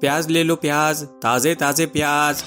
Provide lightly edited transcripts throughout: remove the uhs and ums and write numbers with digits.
प्याज ले लो प्याज, ताजे ताजे प्याज।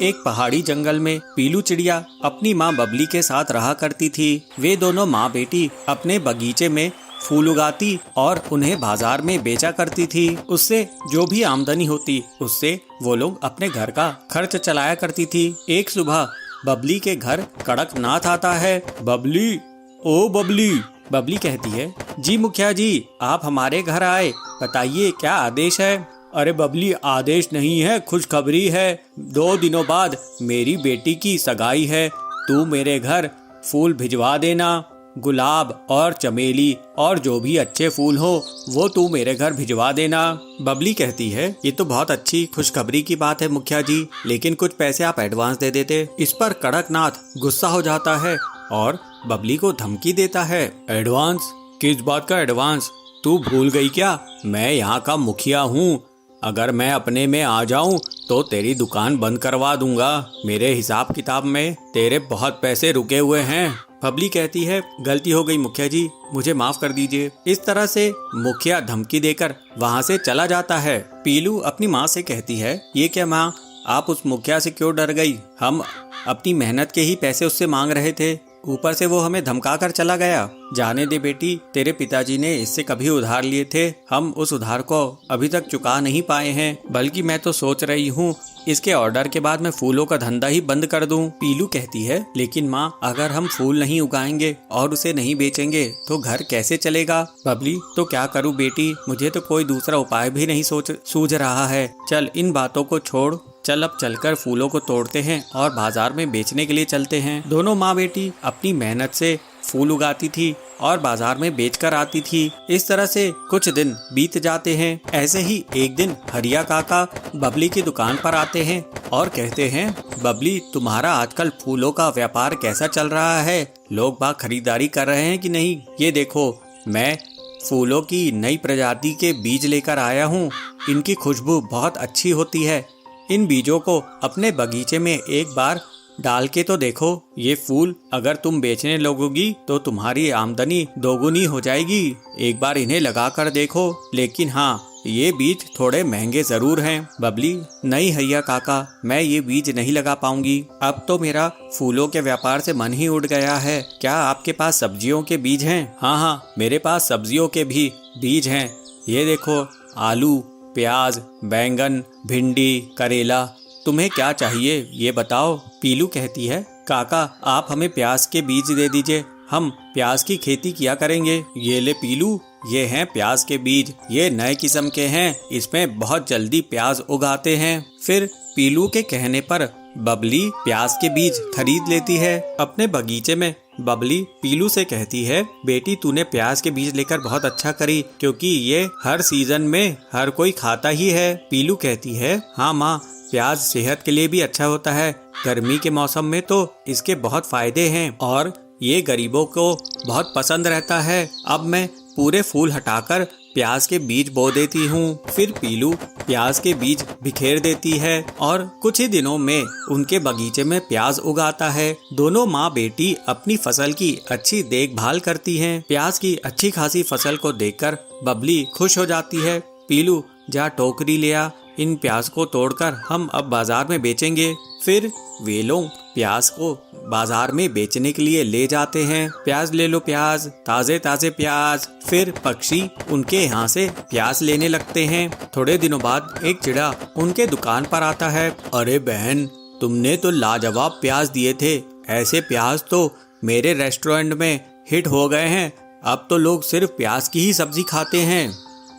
एक पहाड़ी जंगल में पीलू चिड़िया अपनी माँ बबली के साथ रहा करती थी। वे दोनों माँ बेटी अपने बगीचे में फूल उगाती और उन्हें बाजार में बेचा करती थी। उससे जो भी आमदनी होती उससे वो लोग अपने घर का खर्च चलाया करती थी। एक सुबह बबली के घर कड़कनाथ आता है। बबली, ओ बबली। बबली कहती है, जी मुखिया जी, आप हमारे घर आए, बताइए क्या आदेश है। अरे बबली, आदेश नहीं है, खुशखबरी है। 2 दिनों बाद मेरी बेटी की सगाई है। तू मेरे घर फूल भिजवा देना, गुलाब और चमेली और जो भी अच्छे फूल हो वो तू मेरे घर भिजवा देना। बबली कहती है, ये तो बहुत अच्छी खुशखबरी की बात है मुखिया जी, लेकिन कुछ पैसे आप एडवांस दे देते। इस पर कड़कनाथ गुस्सा हो जाता है और बबली को धमकी देता है। एडवांस? किस बात का एडवांस? तू भूल गई क्या? मैं यहाँ का मुखिया हूँ। अगर मैं अपने में आ जाऊं तो तेरी दुकान बंद करवा दूंगा। मेरे हिसाब किताब में तेरे बहुत पैसे रुके हुए हैं। बबली कहती है, गलती हो गई मुखिया जी, मुझे माफ कर दीजिए। इस तरह से मुखिया धमकी देकर वहाँ से चला जाता है। पीलू अपनी माँ से कहती है, ये क्या माँ, आप उस मुखिया से क्यों डर गई? हम अपनी मेहनत के ही पैसे उससे मांग रहे थे, ऊपर से वो हमें धमका कर चला गया। जाने दे बेटी, तेरे पिताजी ने इससे कभी उधार लिए थे, हम उस उधार को अभी तक चुका नहीं पाए हैं। बल्कि मैं तो सोच रही हूँ इसके ऑर्डर के बाद मैं फूलों का धंधा ही बंद कर दूं। पीलू कहती है, लेकिन माँ, अगर हम फूल नहीं उगाएंगे और उसे नहीं बेचेंगे तो घर कैसे चलेगा? बबली, तो क्या करूँ बेटी, मुझे तो कोई दूसरा उपाय भी नहीं सूझ रहा है। चल इन बातों को छोड़, चल अब चलकर फूलों को तोड़ते हैं और बाजार में बेचने के लिए चलते हैं। दोनों माँ बेटी अपनी मेहनत से फूल उगाती थी और बाजार में बेचकर आती थी। इस तरह से कुछ दिन बीत जाते हैं। ऐसे ही एक दिन हरिया काका बबली की दुकान पर आते हैं और कहते हैं, बबली, तुम्हारा आजकल फूलों का व्यापार कैसा चल रहा है? लोग बाग खरीदारी कर रहे हैं कि नहीं? ये देखो, मैं फूलों की नई प्रजाति के बीज लेकर आया हूँ। इनकी खुशबू बहुत अच्छी होती है। इन बीजों को अपने बगीचे में एक बार डाल के तो देखो। ये फूल अगर तुम बेचने लगोगी तो तुम्हारी आमदनी दोगुनी हो जाएगी। एक बार इन्हें लगा कर देखो, लेकिन हाँ, ये बीज थोड़े महंगे जरूर हैं। बबली, नहीं हरिया काका, मैं ये बीज नहीं लगा पाऊंगी। अब तो मेरा फूलों के व्यापार से मन ही उड़ गया है। क्या आपके पास सब्जियों के बीज हैं? हाँ हाँ, मेरे पास सब्जियों के भी बीज हैं। ये देखो, आलू, प्याज, बैंगन, भिंडी, करेला। तुम्हें क्या चाहिए ये बताओ। पीलू कहती है, काका, आप हमें प्याज के बीज दे दीजिए, हम प्याज की खेती किया करेंगे। ये ले पीलू, ये हैं प्याज के बीज, ये नए किस्म के हैं, इसमें बहुत जल्दी प्याज उगाते हैं। फिर पीलू के कहने पर बबली प्याज के बीज खरीद लेती है। अपने बगीचे में बबली पीलू से कहती है, बेटी, तूने प्याज के बीज लेकर बहुत अच्छा करी, क्योंकि ये हर सीजन में हर कोई खाता ही है। पीलू कहती है, हाँ माँ, प्याज सेहत के लिए भी अच्छा होता है। गर्मी के मौसम में तो इसके बहुत फायदे हैं और ये गरीबों को बहुत पसंद रहता है। अब मैं पूरे फूल हटाकर प्याज के बीज बो देती हूँ। फिर पीलू प्याज के बीज बिखेर देती है और कुछ ही दिनों में उनके बगीचे में प्याज उगाता है। दोनों माँ बेटी अपनी फसल की अच्छी देखभाल करती हैं। प्याज की अच्छी खासी फसल को देखकर बबली खुश हो जाती है। पीलू, जा टोकरी ले आ, इन प्याज को तोड़कर हम अब बाजार में बेचेंगे। फिर वे लोग प्याज को बाजार में बेचने के लिए ले जाते हैं। प्याज ले लो प्याज, ताजे ताजे प्याज। फिर पक्षी उनके यहाँ से प्याज लेने लगते हैं। थोड़े दिनों बाद एक चिड़ा उनके दुकान पर आता है। अरे बहन, तुमने तो लाजवाब प्याज दिए थे। ऐसे प्याज तो मेरे रेस्टोरेंट में हिट हो गए हैं। अब तो लोग सिर्फ प्याज की ही सब्जी खाते हैं।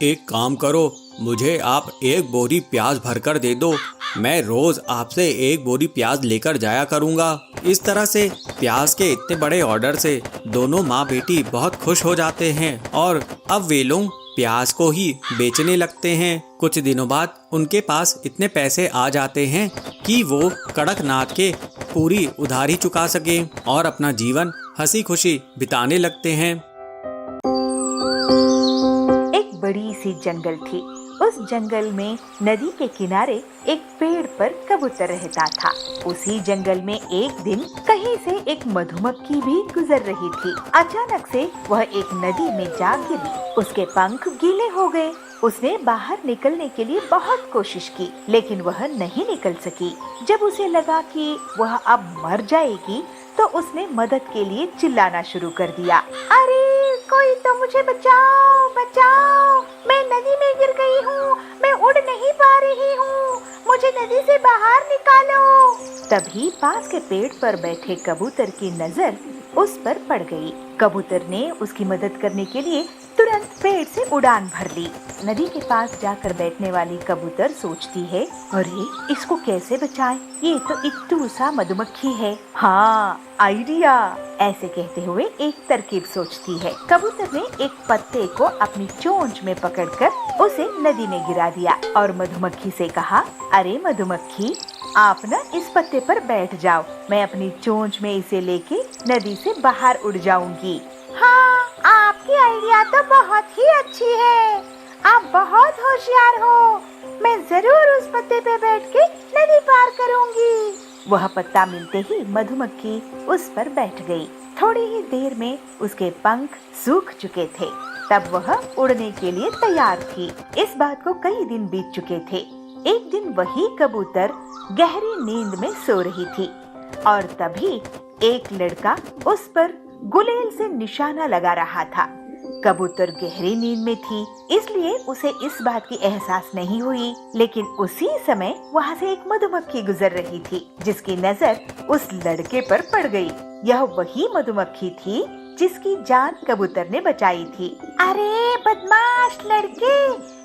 एक काम करो, मुझे आप 1 बोरी प्याज भरकर दे दो, मैं रोज आपसे 1 बोरी प्याज लेकर जाया करूंगा। इस तरह से प्याज के इतने बड़े ऑर्डर से दोनों माँ बेटी बहुत खुश हो जाते हैं और अब वे लोग प्याज को ही बेचने लगते हैं। कुछ दिनों बाद उनके पास इतने पैसे आ जाते हैं कि वो कड़कनाथ के पूरी उधारी चुका सके और अपना जीवन हंसी खुशी बिताने लगते हैं। एक बड़ी सी जंगल थी उस जंगल में नदी के किनारे एक पेड़ पर कबूतर रहता था। उसी जंगल में एक दिन कहीं से एक मधुमक्खी भी गुजर रही थी। अचानक से वह एक नदी में जा गिरी। उसके पंख गीले हो गए। उसने बाहर निकलने के लिए बहुत कोशिश की, लेकिन वह नहीं निकल सकी। जब उसे लगा कि वह अब मर जाएगी, तो उसने मदद के लिए चिल्लाना शुरू कर दिया। अरे कोई तो मुझे बचाओ, बचाओ, मैं नदी में गिर गई हूँ, मैं उड़ नहीं पा रही हूँ, मुझे नदी से बाहर निकालो। तभी पास के पेड़ पर बैठे कबूतर की नजर उस पर पड़ गई। कबूतर ने उसकी मदद करने के लिए तुरंत पेड़ से उड़ान भर ली। नदी के पास जाकर बैठने वाली कबूतर सोचती है, अरे इसको कैसे बचाएं? ये तो इत्तू सा मधुमक्खी है। हाँ, आइडिया। ऐसे कहते हुए एक तरकीब सोचती है। कबूतर ने एक पत्ते को अपनी चोंच में पकड़कर उसे नदी में गिरा दिया और मधुमक्खी से कहा, अरे मधुमक्खी, आप न इस पत्ते पर बैठ जाओ, मैं अपनी चोंच में इसे लेके नदी से बाहर उड़ जाऊंगी। हाँ, आपकी आइडिया तो बहुत ही अच्छी है, आप बहुत होशियार हो, मैं जरूर उस पत्ते पे बैठ के नदी पार करूंगी। वह पत्ता मिलते ही मधुमक्खी उस पर बैठ गई। थोड़ी ही देर में उसके पंख सूख चुके थे। तब वह उड़ने के लिए तैयार थी। इस बात को कई दिन बीत चुके थे। एक दिन वही कबूतर गहरी नींद में सो रही थी और तभी एक लड़का उस पर गुलेल से निशाना लगा रहा था। कबूतर गहरी नींद में थी, इसलिए उसे इस बात की एहसास नहीं हुई। लेकिन उसी समय वहाँ से एक मधुमक्खी गुजर रही थी, जिसकी नजर उस लड़के पर पड़ गई। यह वही मधुमक्खी थी जिसकी जान कबूतर ने बचाई थी। अरे बदमाश लड़के,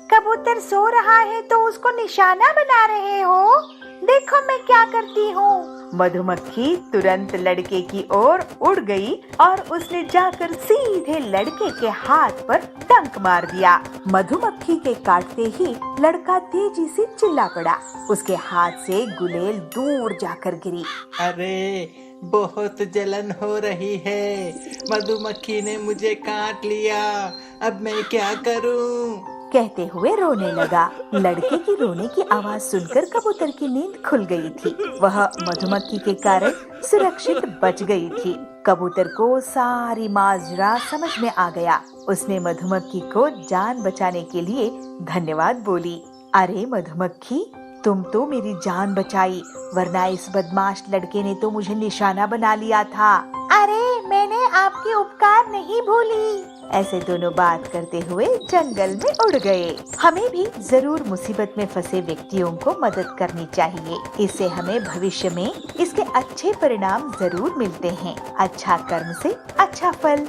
कबूतर सो रहा है तो उसको निशाना बना रहे हो, देखो मैं क्या करती हूँ। मधुमक्खी तुरंत लड़के की ओर उड़ गई और उसने जाकर सीधे लड़के के हाथ पर डंक मार दिया। मधुमक्खी के काटते ही लड़का तेजी से चिल्ला पड़ा। उसके हाथ से गुलेल दूर जाकर गिरी। अरे बहुत जलन हो रही है, मधुमक्खी ने मुझे काट लिया, अब मैं क्या करूं? कहते हुए रोने लगा। लड़के की रोने की आवाज सुनकर कबूतर की नींद खुल गई थी। वह मधुमक्खी के कारण सुरक्षित बच गई थी। कबूतर को सारी माजरा समझ में आ गया। उसने मधुमक्खी को जान बचाने के लिए धन्यवाद बोली। अरे मधुमक्खी, तुम तो मेरी जान बचाई, वरना इस बदमाश लड़के ने तो मुझे निशाना बना लिया था। अरे मैंने आपकी उपकार नहीं भूली। ऐसे दोनों बात करते हुए जंगल में उड़ गए। हमें भी जरूर मुसीबत में फंसे व्यक्तियों को मदद करनी चाहिए। इससे हमें भविष्य में इसके अच्छे परिणाम जरूर मिलते हैं। अच्छा कर्म से अच्छा फल।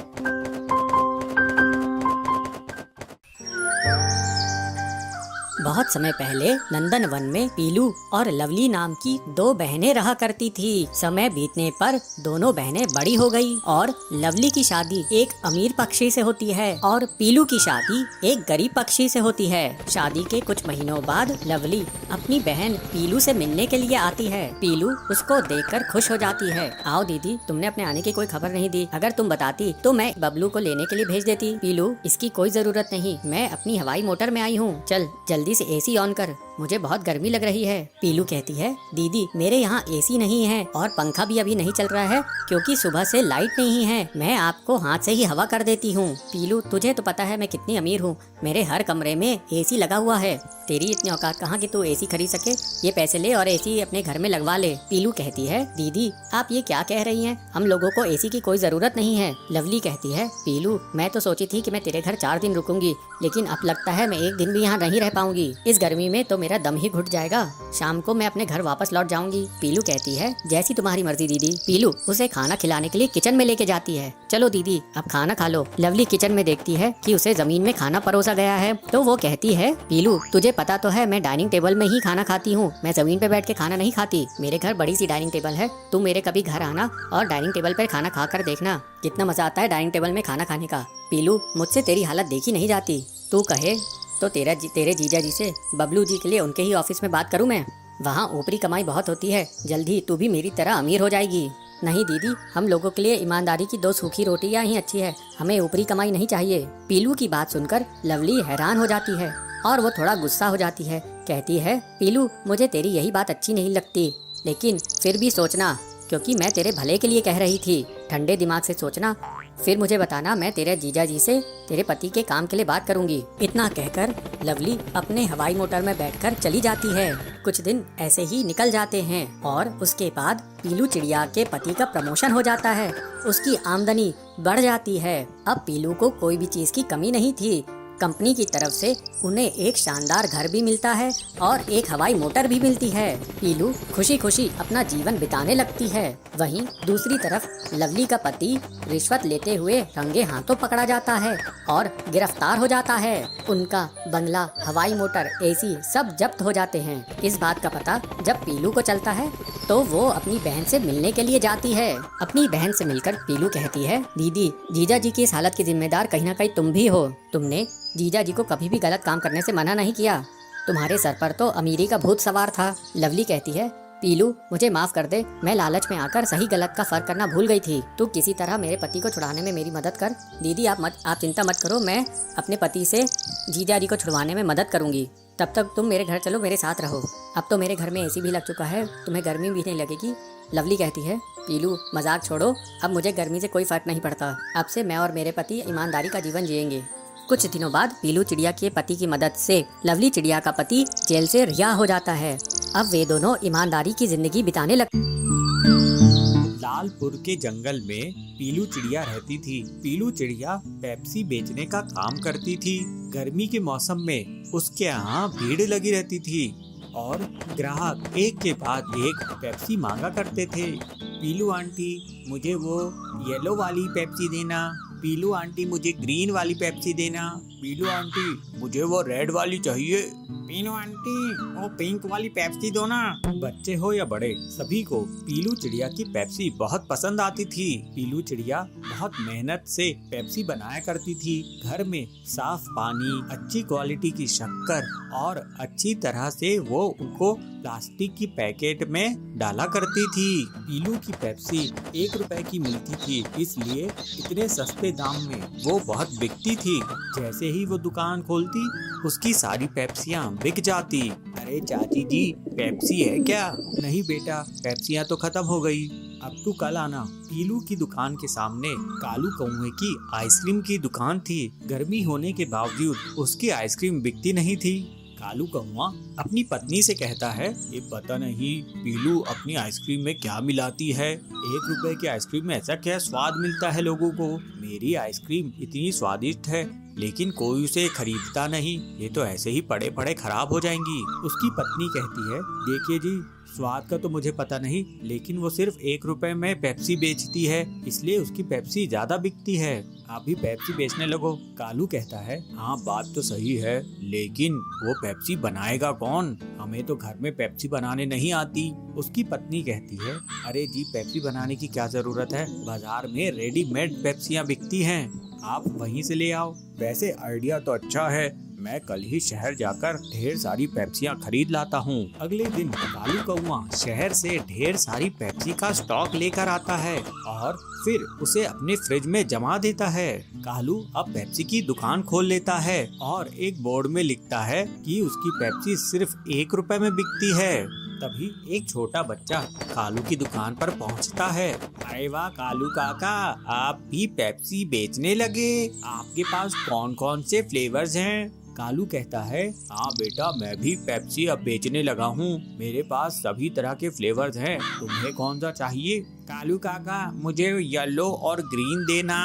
बहुत समय पहले नंदन वन में पीलू और लवली नाम की दो बहनें रहा करती थी। समय बीतने पर दोनों बहनें बड़ी हो गई और लवली की शादी एक अमीर पक्षी से होती है और पीलू की शादी एक गरीब पक्षी से होती है। शादी के कुछ महीनों बाद लवली अपनी बहन पीलू से मिलने के लिए आती है। पीलू उसको देखकर खुश हो जाती है। आओ दीदी, तुमने अपने आने की कोई खबर नहीं दी, अगर तुम बताती तो मैं बबलू को लेने के लिए भेज देती। पीलू, इसकी कोई जरूरत नहीं, मैं अपनी हवाई मोटर में आई हूँ, चल जल्दी से एसी ऑन कर, मुझे बहुत गर्मी लग रही है। पीलू कहती है, दीदी मेरे यहाँ एसी नहीं है और पंखा भी अभी नहीं चल रहा है क्योंकि सुबह से लाइट नहीं है, मैं आपको हाथ से ही हवा कर देती हूँ। पीलू, तुझे तो पता है मैं कितनी अमीर हूँ, मेरे हर कमरे में एसी लगा हुआ है, तेरी इतनी औकात कहाँ कि तू एसी खरीद सके, ये पैसे ले और एसी अपने घर में लगवा ले। पीलू कहती है, दीदी आप ये क्या कह रही हैं, हम लोगों को एसी की कोई जरूरत नहीं है। लवली कहती है, पीलू मैं तो सोची थी कि मैं तेरे घर 4 दिन रुकूंगी, लेकिन अब लगता है मैं एक दिन भी यहाँ नहीं रह पाऊंगी, इस गर्मी में तो मेरा दम ही घुट जाएगा, शाम को मैं अपने घर वापस लौट जाऊंगी। पीलू कहती है, जैसी तुम्हारी मर्जी दीदी। पीलू उसे खाना खिलाने के लिए किचन में लेके जाती है। चलो दीदी अब खाना खा लो। लवली किचन में देखती है कि उसे जमीन में खाना परोसा गया है, तो वो कहती है, पीलू तुझे पता तो है मैं डाइनिंग टेबल में ही खाना खाती हूँ, मैं जमीन पे बैठ के खाना नहीं खाती, मेरे घर बड़ी सी डाइनिंग टेबल है, तू मेरे कभी घर आना और डाइनिंग टेबल पर खाना खा कर देखना, कितना मजा आता है डाइनिंग टेबल में खाना खाने का। पीलू मुझसे तेरी हालत देखी नहीं जाती, तू कहे तो तेरे जीजा जी से बबलू जी के लिए उनके ही ऑफिस में बात करूं मैं, वहाँ ऊपरी कमाई बहुत होती है, जल्दी तू भी मेरी तरह अमीर हो जाएगी। नहीं दीदी, हम लोगों के लिए ईमानदारी की 2 सूखी रोटियां ही अच्छी है, हमें ऊपरी कमाई नहीं चाहिए। पीलू की बात सुनकर लवली हैरान हो जाती है। और वो थोड़ा गुस्सा हो जाती है। कहती है, पीलू मुझे तेरी यही बात अच्छी नहीं लगती, लेकिन फिर भी सोचना, क्योंकि मैं तेरे भले के लिए कह रही थी। ठंडे दिमाग से सोचना, फिर मुझे बताना, मैं तेरे जीजा जी से तेरे पति के काम के लिए बात करूंगी। इतना कहकर लवली अपने हवाई मोटर में बैठकर चली जाती है। कुछ दिन ऐसे ही निकल जाते हैं और उसके बाद पीलू चिड़िया के पति का प्रमोशन हो जाता है। उसकी आमदनी बढ़ जाती है। अब पीलू को कोई भी चीज की कमी नहीं थी। कंपनी की तरफ से उन्हें एक शानदार घर भी मिलता है और एक हवाई मोटर भी मिलती है। पीलू खुशी खुशी अपना जीवन बिताने लगती है। वहीं दूसरी तरफ लवली का पति रिश्वत लेते हुए रंगे हाथों पकड़ा जाता है और गिरफ्तार हो जाता है। उनका बंगला, हवाई मोटर, एसी सब जब्त हो जाते हैं। इस बात का पता जब पीलू को चलता है तो वो अपनी बहन से मिलने के लिए जाती है। अपनी बहन से मिलकर पीलू कहती है, दीदी, जीजा जी की इस हालत की जिम्मेदार कहीं ना कहीं तुम भी हो। तुमने जीजा जी को कभी भी गलत काम करने से मना नहीं किया। तुम्हारे सर पर तो अमीरी का भूत सवार था। लवली कहती है, पीलू मुझे माफ कर दे, मैं लालच में आकर सही गलत का फर्क करना भूल गई थी। तू किसी तरह मेरे पति को छुड़ाने में मेरी मदद कर। दीदी आप चिंता मत करो, मैं अपने पति से जीजा जी को छुड़वाने में मदद करूंगी। तब तक तुम मेरे घर चलो, मेरे साथ रहो। अब तो मेरे घर में एसी भी लग चुका है, तुम्हें गर्मी भी नहीं लगेगी। लवली कहती है, पीलू मजाक छोड़ो, अब मुझे गर्मी से कोई फर्क नहीं पड़ता। अब से मैं और मेरे पति ईमानदारी का जीवन जिएंगे। कुछ दिनों बाद पीलू चिड़िया के पति की मदद से लवली चिड़िया का पति जेल से रिहा हो जाता है। अब वे दोनों ईमानदारी की जिंदगी बिताने लगते। लालपुर के जंगल में पीलू चिड़िया रहती थी। पीलू चिड़िया पेप्सी बेचने का काम करती थी। गर्मी के मौसम में उसके यहाँ भीड़ लगी रहती थी और ग्राहक एक के बाद एक पेप्सी मांगा करते थे। पीलू आंटी मुझे वो येलो वाली पेप्सी देना, पीलू आंटी मुझे ग्रीन वाली पेप्सी देना, पीलू आंटी मुझे वो रेड वाली चाहिए, पीलू आंटी वो पिंक वाली पेप्सी दो ना। बच्चे हो या बड़े, सभी को पीलू चिड़िया की पेप्सी बहुत पसंद आती थी। पीलू चिड़िया बहुत मेहनत से पेप्सी बनाया करती थी। घर में साफ पानी, अच्छी क्वालिटी की शक्कर और अच्छी तरह से वो उनको प्लास्टिक की पैकेट में डाला करती थी। पीलू की पेप्सी 1 रुपए की मिलती थी, इसलिए इतने सस्ते दाम में वो बहुत बिकती थी। जैसे ही वो दुकान खोलती, उसकी सारी पेप्सियां बिक जाती। अरे चाची जी, पेप्सी है क्या? नहीं बेटा, पेप्सियां तो खत्म हो गई, अब तू कल आना। पीलू की दुकान के सामने कालू कौवे की आइसक्रीम की दुकान थी। गर्मी होने के बावजूद उसकी आइसक्रीम बिकती नहीं थी। कालू कौवा अपनी पत्नी से कहता है, ये पता नहीं पीलू अपनी आइसक्रीम में क्या मिलाती है। 1 रुपए की आइसक्रीम में ऐसा क्या स्वाद मिलता है लोगों को? मेरी आइसक्रीम इतनी स्वादिष्ट है लेकिन कोई उसे खरीदता नहीं, ये तो ऐसे ही पड़े पड़े खराब हो जाएंगी। उसकी पत्नी कहती है, देखिए जी, स्वाद का तो मुझे पता नहीं, लेकिन वो सिर्फ 1 रुपए में पेप्सी बेचती है, इसलिए उसकी पेप्सी ज्यादा बिकती है। आप भी पेप्सी बेचने लगो। कालू कहता है, हाँ बात तो सही है, लेकिन वो पेप्सी बनाएगा कौन? हमें तो घर में पेप्सी बनाने नहीं आती। उसकी पत्नी कहती है, अरे जी, पेप्सी बनाने की क्या जरूरत है, बाजार में रेडीमेड पेप्सियां बिकती हैं, आप वहीं से ले आओ। वैसे आइडिया तो अच्छा है, मैं कल ही शहर जाकर ढेर सारी पेप्सियां खरीद लाता हूँ। अगले दिन कालू कौवा शहर से ढेर सारी पेप्सी का स्टॉक लेकर आता है और फिर उसे अपने फ्रिज में जमा देता है। कालू अब पेप्सी की दुकान खोल लेता है और एक बोर्ड में लिखता है कि उसकी पेप्सी सिर्फ 1 रुपए में बिकती है। तभी एक छोटा बच्चा कालू की दुकान पर पहुंचता है। अरे वाह कालू काका, आप भी पेप्सी बेचने लगे? आपके पास कौन कौन से फ्लेवर्स हैं? कालू कहता है, हाँ बेटा, मैं भी पेप्सी अब बेचने लगा हूँ, मेरे पास सभी तरह के फ्लेवर्स हैं, तुम्हें कौन सा चाहिए? कालू काका, मुझे येलो और ग्रीन देना।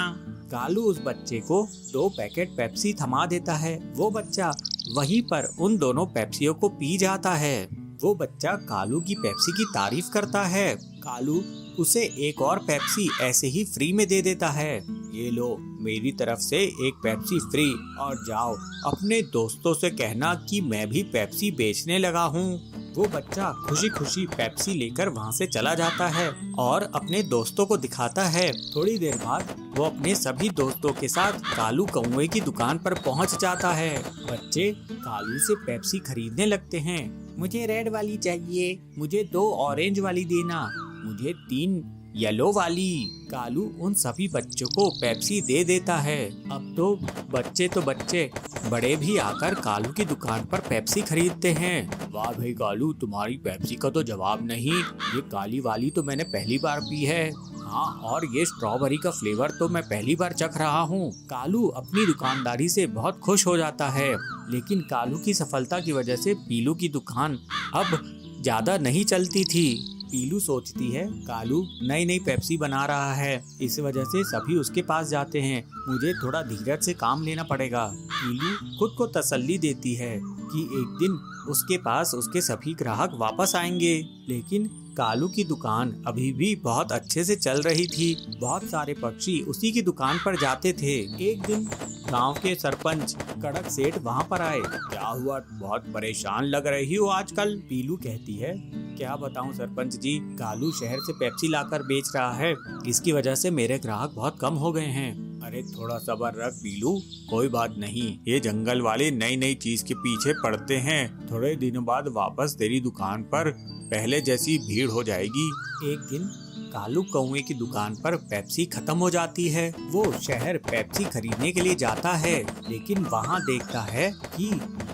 कालू उस बच्चे को 2 पैकेट पेप्सी थमा देता है। वो बच्चा वहीं पर उन दोनों पेप्सियों को पी जाता है। वो बच्चा कालू की पेप्सी की तारीफ करता है। कालू उसे एक और पेप्सी ऐसे ही फ्री में दे देता है। ये लो, मेरी तरफ से एक पेप्सी फ्री, और जाओ अपने दोस्तों से कहना कि मैं भी पेप्सी बेचने लगा हूँ। वो बच्चा खुशी खुशी पेप्सी लेकर वहाँ से चला जाता है और अपने दोस्तों को दिखाता है। थोड़ी देर बाद वो अपने सभी दोस्तों के साथ कालू कौवे की दुकान पर पहुँच जाता है। बच्चे कालू से पेप्सी खरीदने लगते हैं। मुझे रेड वाली चाहिए, मुझे 2 ऑरेंज वाली देना, मुझे 3 येलो वाली। कालू उन सभी बच्चों को पेप्सी दे देता है। अब तो बच्चे बड़े भी आकर कालू की दुकान पर पेप्सी खरीदते हैं। वाह भाई कालू, तुम्हारी पेप्सी का तो जवाब नहीं। ये काली वाली तो मैंने पहली बार पी है। हाँ, और ये स्ट्रॉबेरी का फ्लेवर तो मैं पहली बार चख रहा हूँ। कालू अपनी दुकानदारी से बहुत खुश हो जाता है, लेकिन कालू की सफलता की वजह से पीलू की दुकान अब ज्यादा नहीं चलती थी। पीलू सोचती है कालू नई नई पेप्सी बना रहा है, इस वजह से सभी उसके पास जाते हैं। मुझे थोड़ा धीरज से काम लेना पड़ेगा। पीलू खुद को तसल्ली देती है कि एक दिन उसके पास उसके सभी ग्राहक वापस आएंगे। लेकिन कालू की दुकान अभी भी बहुत अच्छे से चल रही थी। बहुत सारे पक्षी उसी की दुकान पर जाते थे। एक दिन गांव के सरपंच कड़क सेठ वहां पर आए। क्या हुआ, बहुत परेशान लग रही हो आजकल? पीलू कहती है, क्या बताऊं सरपंच जी, कालू शहर से पेप्सी लाकर बेच रहा है, इसकी वजह से मेरे ग्राहक बहुत कम हो गए हैं। अरे थोड़ा सब्र रख पीलू, कोई बात नहीं, ये जंगल वाले नई नई चीज के पीछे पड़ते हैं। थोड़े दिनों बाद वापस तेरी दुकान पर पहले जैसी भीड़ हो जाएगी। एक दिन कालू कौवे की दुकान पर पेप्सी खत्म हो जाती है। वो शहर पेप्सी खरीदने के लिए जाता है, लेकिन वहाँ देखता है कि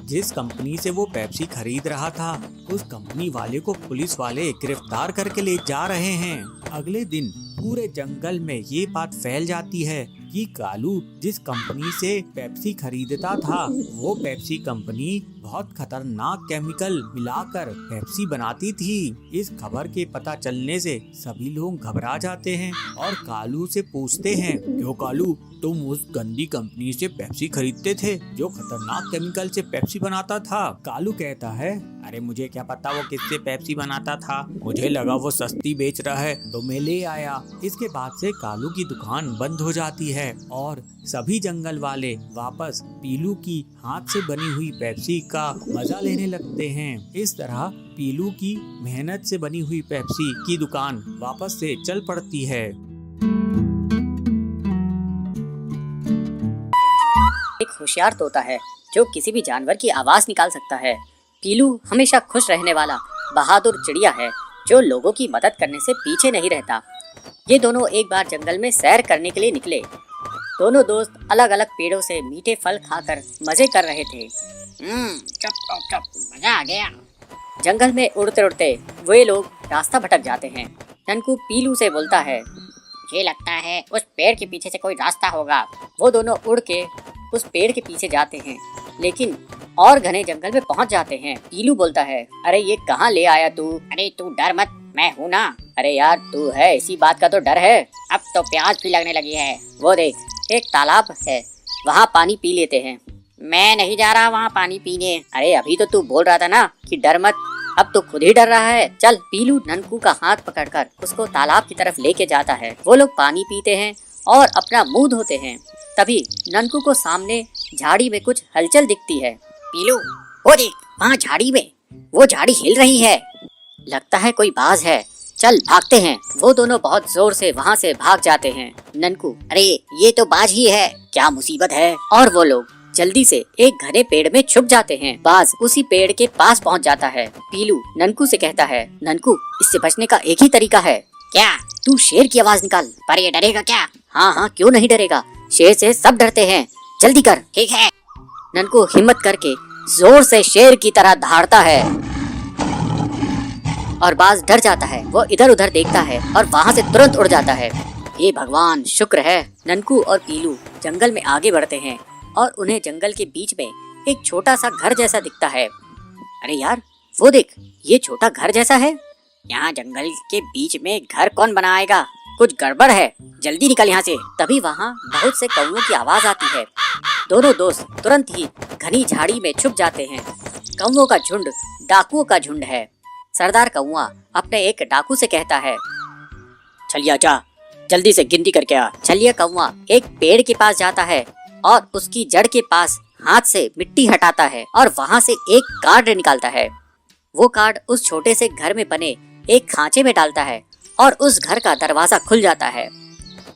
जिस कंपनी से वो पेप्सी खरीद रहा था, उस कंपनी वाले को पुलिस वाले गिरफ्तार करके ले जा रहे हैं। अगले दिन पूरे जंगल में ये बात फैल जाती है कि कालू जिस कंपनी से पेप्सी खरीदता था, वो पेप्सी कंपनी बहुत खतरनाक केमिकल मिलाकर पेप्सी बनाती थी। इस खबर के पता चलने से सभी लोग घबरा जाते हैं और कालू से पूछते हैं, क्यों कालू, तुम उस गंदी कंपनी से पेप्सी खरीदते थे जो खतरनाक केमिकल से पेप्सी बनाता था? कालू कहता है, अरे मुझे क्या पता वो किससे पेप्सी बनाता था, मुझे लगा वो सस्ती बेच रहा है तो मैं ले आया। इसके बाद से कालू की दुकान बंद हो जाती है और सभी जंगल वाले वापस पीलू की हाथ से बनी हुई पेप्सी का मजा लेने लगते हैं। इस तरह पीलू की मेहनत से बनी हुई पेप्सी की दुकान वापस से चल पड़ती है। एक होशियार तोता है जो किसी भी जानवर की आवाज निकाल सकता है। पीलू हमेशा खुश रहने वाला बहादुर चिड़िया है जो लोगों की मदद करने से पीछे नहीं रहता। ये दोनों एक बार जंगल में सैर करने के लिए निकले। दोनों दोस्त अलग अलग पेड़ों से मीठे फल खाकर मजे कर रहे थे। चप मजा आ गया। जंगल में उड़ते उड़ते वे लोग रास्ता भटक जाते हैं। ननकू पीलू से बोलता है, ये लगता है उस पेड़ के पीछे से कोई रास्ता होगा। वो दोनों उड़ के उस पेड़ के पीछे जाते हैं, लेकिन और घने जंगल में पहुंच जाते हैं। पीलू बोलता है, अरे ये कहाँ ले आया तू? अरे तू डर मत, मैं हूँ ना। अरे यार तू है, इसी बात का तो डर है। अब तो प्यास भी लगने लगी है। वो देख, एक तालाब है, वहाँ पानी पी लेते हैं। मैं नहीं जा रहा वहाँ पानी पीने। अरे अभी तो तू बोल रहा था ना कि डर मत, अब तो खुद ही डर रहा है। चल। पीलू ननकू का हाथ पकड़कर उसको तालाब की तरफ लेके जाता है। वो लोग पानी पीते हैं और अपना मुंह धोते हैं। तभी ननकू को सामने झाड़ी में कुछ हलचल दिखती है। पीलू, वो देख, वहाँ झाड़ी में वो झाड़ी हिल रही है। लगता है कोई बाज है। चल भागते हैं। वो दोनों बहुत जोर से वहाँ से भाग जाते हैं। ननकू, अरे ये तो बाज ही है, क्या मुसीबत है। और वो लोग जल्दी से एक घने पेड़ में छुप जाते हैं। बाज उसी पेड़ के पास पहुँच जाता है। पीलू ननकू से कहता है, ननकू इससे बचने का एक ही तरीका है। क्या? तू शेर की आवाज निकाल। पर ये डरेगा क्या? हाँ हाँ, क्यों नहीं डरेगा, शेर से सब डरते हैं। जल्दी कर। ठीक है। ननकू हिम्मत करके जोर से शेर की तरह दहाड़ता है और बाज डर जाता है। वो इधर उधर देखता है और वहाँ से तुरंत उड़ जाता है। हे भगवान, शुक्र है। ननकू और पीलू जंगल में आगे बढ़ते हैं और उन्हें जंगल के बीच में एक छोटा सा घर जैसा दिखता है। अरे यार वो देख, ये छोटा घर जैसा है। यहाँ जंगल के बीच में घर कौन बनाएगा, कुछ गड़बड़ है, जल्दी निकल यहाँ से। तभी वहाँ बहुत से कौवों की आवाज आती है। दोनों दोस्त तुरंत ही घनी झाड़ी में छुप जाते हैं। कौवों का झुंड डाकुओं का झुंड है। सरदार कौवा अपने एक डाकू से कहता है, छलिया जा, जल्दी से गिनती करके आ। छलिया कौवा एक पेड़ के पास जाता है और उसकी जड़ के पास हाथ से मिट्टी हटाता है और वहाँ से एक कार्ड निकालता है। वो कार्ड उस छोटे से घर में बने एक खांचे में डालता है और उस घर का दरवाजा खुल जाता है।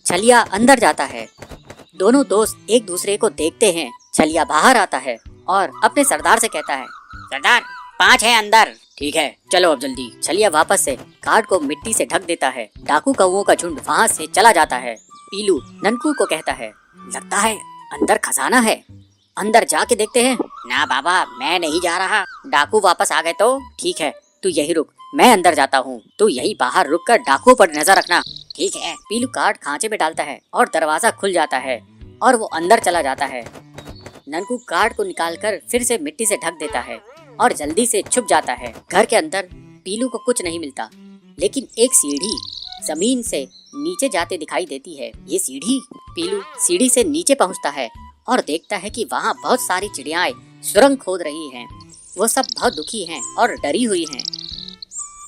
छलिया अंदर जाता है। दोनों दोस्त एक दूसरे को देखते हैं। छलिया बाहर आता है और अपने सरदार से कहता है, सरदार 5 है अंदर। ठीक है, चलो अब जल्दी। छलिया वापस से कार्ड को मिट्टी से ढक देता है। डाकू कौओं का झुंड वहाँ से चला जाता है। पीलू ननकू को कहता है, लगता है अंदर खजाना है, अंदर जाके देखते हैं। ना बाबा, मैं नहीं जा रहा। डाकू वापस आ गए तो ठीक है, तू यही रुक, मैं अंदर जाता हूँ। तू यही बाहर रुक कर डाकुओं पर नजर रखना। ठीक है। पीलू कार्ड खांचे में डालता है और दरवाजा खुल जाता है और वो अंदर चला जाता है। ननकू कार्ड को निकालकर फिर से मिट्टी से ढक देता है और जल्दी से छुप जाता है। घर के अंदर पीलू को कुछ नहीं मिलता, लेकिन एक सीढ़ी जमीन से नीचे जाते दिखाई देती है। ये सीढ़ी। पीलू सीढ़ी से नीचे पहुंचता है और देखता है कि वहाँ बहुत सारी चिड़ियाएं सुरंग खोद रही हैं। वो सब बहुत दुखी हैं और डरी हुई हैं।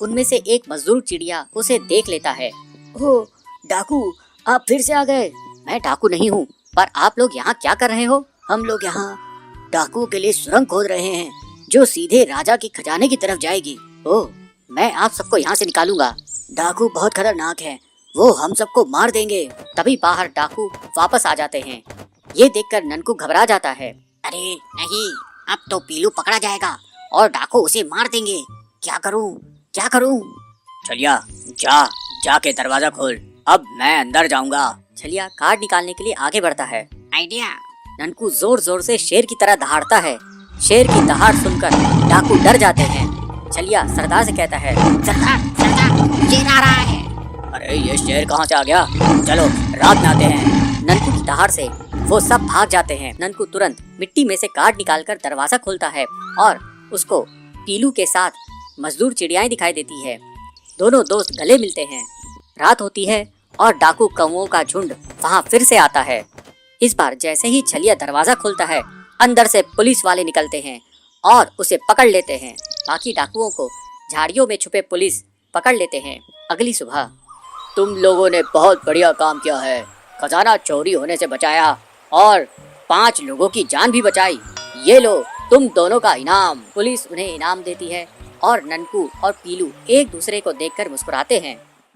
उनमें से एक मजदूर चिड़िया उसे देख लेता है। ओह डाकू, आप फिर से आ गए। मैं डाकू नहीं हूँ, पर आप लोग यहाँ क्या कर रहे हो? हम लोग यहाँ डाकुओं के लिए सुरंग खोद रहे हैं जो सीधे राजा के खजाने की तरफ जाएगी। ओह, मैं आप सबको यहाँ से निकालूंगा। डाकू बहुत खतरनाक है, वो हम सबको मार देंगे। तभी बाहर डाकू वापस आ जाते हैं। ये देखकर ननकू घबरा जाता है। अरे नहीं, अब तो पीलू पकड़ा जाएगा और डाकू उसे मार देंगे। क्या करूं, क्या करूं? छलिया, जाके दरवाजा खोल, अब मैं अंदर जाऊंगा। छलिया कार्ड निकालने के लिए आगे बढ़ता है। आइडिया। ननकू जोर जोर से शेर की तरह दहाड़ता है। शेर की दहाड़ सुनकर डाकू डर जाते हैं। छलिया सरदार से कहता है, सरदार, शेर आ रहा है। अरे ये शेर कहाँ से आ गया? चलो रात में आते हैं। ननकू की दहाड़ से वो सब भाग जाते हैं। ननकू तुरंत मिट्टी में से कार्ड निकालकर दरवाजा खोलता है और उसको पीलू के साथ मजदूर चिड़ियाएं दिखाई देती है। दोनों दोस्त गले मिलते हैं। रात होती है और डाकू कौओं का झुंड वहाँ फिर से आता है। इस बार जैसे ही छलिया दरवाजा खोलता है, अंदर से पुलिस वाले निकलते हैं और उसे पकड़ लेते हैं। बाकी डाकुओं को झाड़ियों में छुपे पुलिस पकड़ लेते हैं। अगली सुबह, तुम लोगों ने बहुत बढ़िया काम किया है। खजाना चोरी होने से बचाया और 5 लोगों की जान भी बचाई। ये लो तुम दोनों का इनाम। पुलिस उन्हें इनाम देती है और ननकू और पीलू एक दूसरे को देखकर मुस्कुराते हैं।